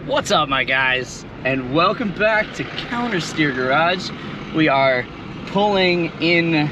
What's up, my guys, and welcome back to Countersteer Garage. We are pulling in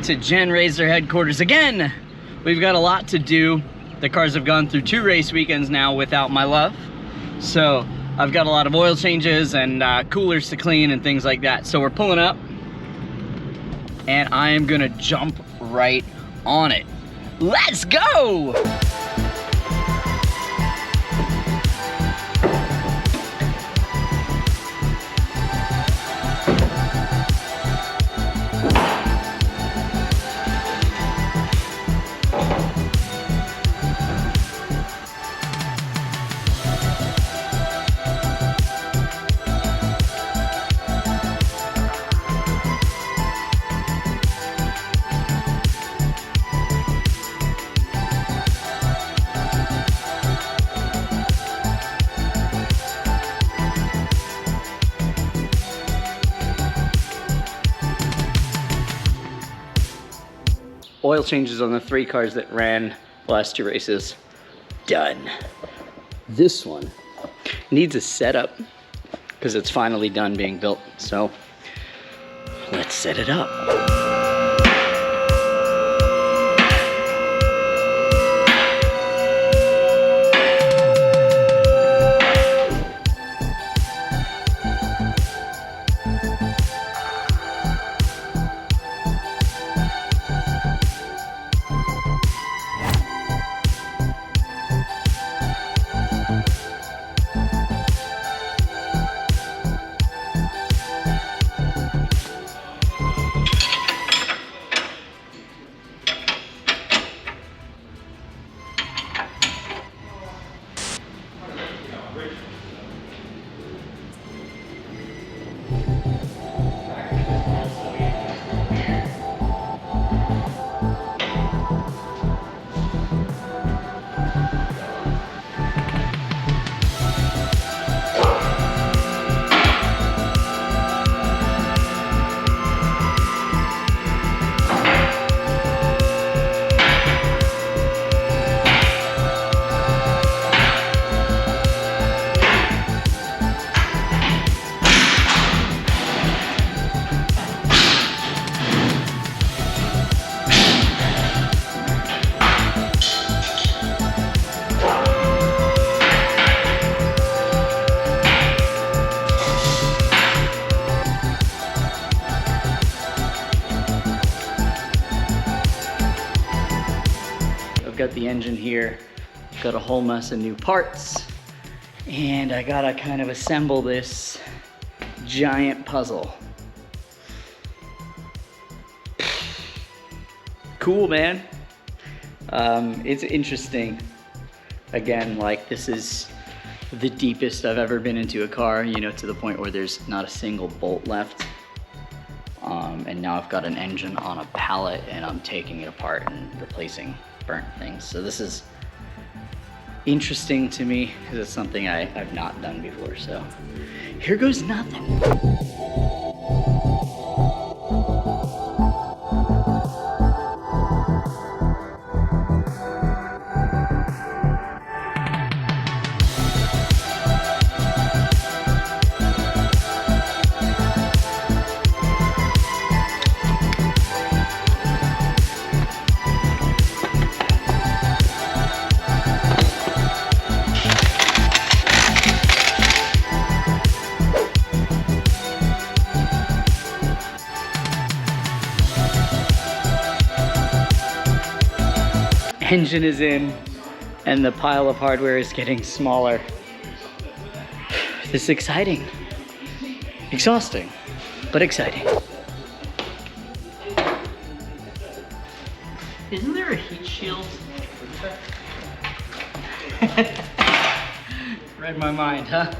to Gen Racer headquarters again. We've got a lot to do. The cars have gone through 2 race weekends now without my love, so I've got a lot of oil changes and coolers to clean and things like that. So we're pulling up, and I am gonna jump right on it. Let's go! Oil changes on the 3 cars that ran the last 2 races. Done. This one needs a setup because it's finally done being built. So let's set it up. Got the engine here, got a whole mess of new parts, and I gotta kind of assemble this giant puzzle. Cool, man. It's interesting. Again, like, this is the deepest I've ever been into a car, you know, to the point where there's not a single bolt left. And now I've got an engine on a pallet and I'm taking it apart and replacing burnt things. So this is interesting to me because it's something I've not done before. So here goes nothing. Engine is in, and the pile of hardware is getting smaller. This is exciting. Exhausting, but exciting. Isn't there a heat shield? Read my mind, huh?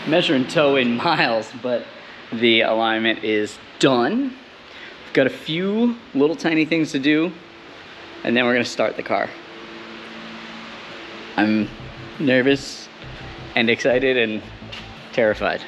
measure and tow in miles, but the alignment is done. We've got a few little tiny things to do, and then we're gonna start the car. I'm nervous and excited and terrified.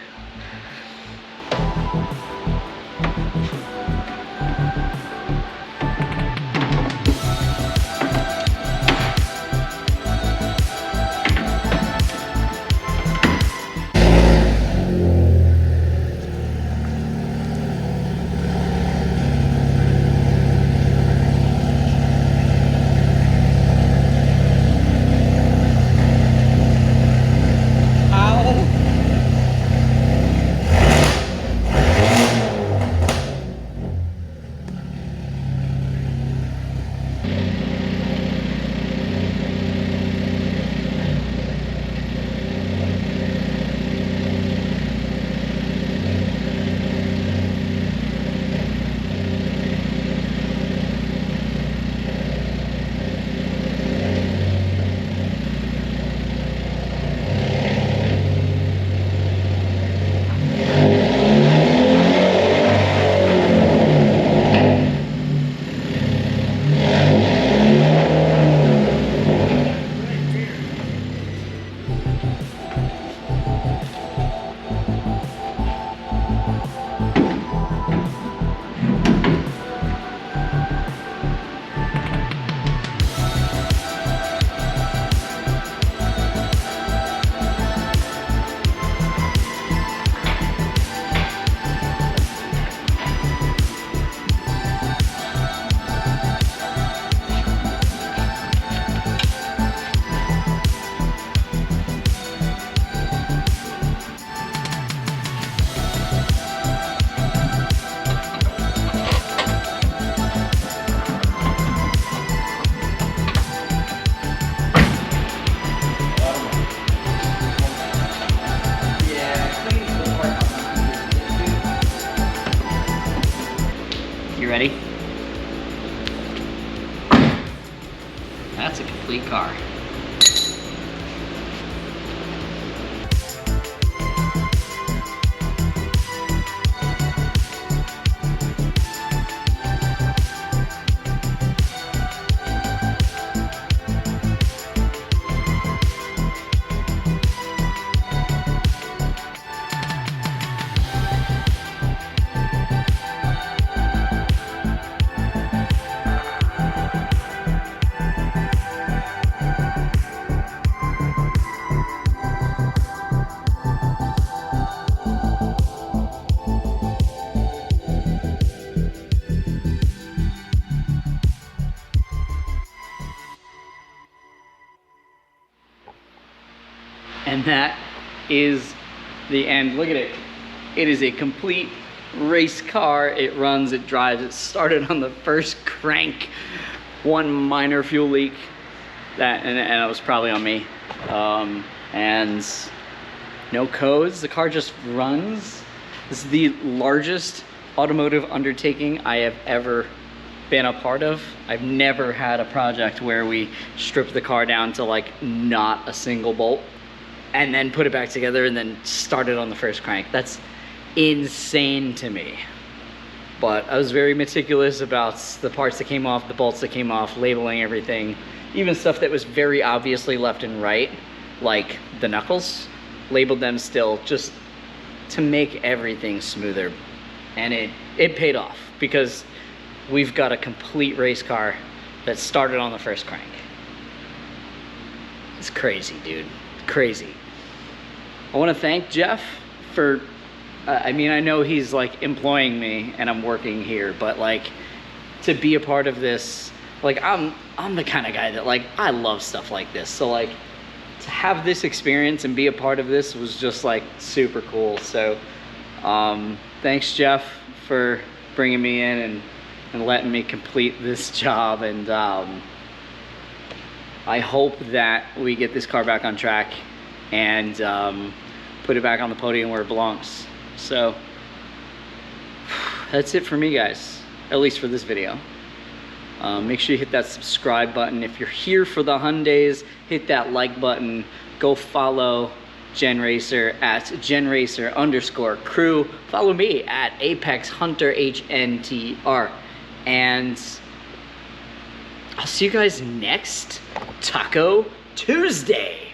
You ready? That's a complete car. And that is the end. Look at it. It is a complete race car. It runs, it drives, it started on the first crank. One minor fuel leak, and it was probably on me. And no codes, the car just runs. This is the largest automotive undertaking I have ever been a part of. I've never had a project where we stripped the car down to like not a single bolt and then put it back together and then started on the first crank. That's insane to me. But I was very meticulous about the parts that came off, the bolts that came off, labeling everything, even stuff that was very obviously left and right, like the knuckles, labeled them still just to make everything smoother. And it paid off because we've got a complete race car that started on the first crank. It's crazy, dude. Crazy. I want to thank Jeff for, I mean, I know he's like employing me and I'm working here, but like to be a part of this, like I'm the kind of guy that like, I love stuff like this. So like to have this experience and be a part of this was just like super cool. So thanks Jeff for bringing me in and letting me complete this job. And I hope that we get this car back on track and put it back on the podium where it belongs. So that's it for me, guys, at least for this video. Make sure you hit that subscribe button. If you're here for the Hyundais, hit that like button, go follow GenRacer at GenRacer_crew. Follow me at ApexHunterHNTR. And I'll see you guys next Taco Tuesday.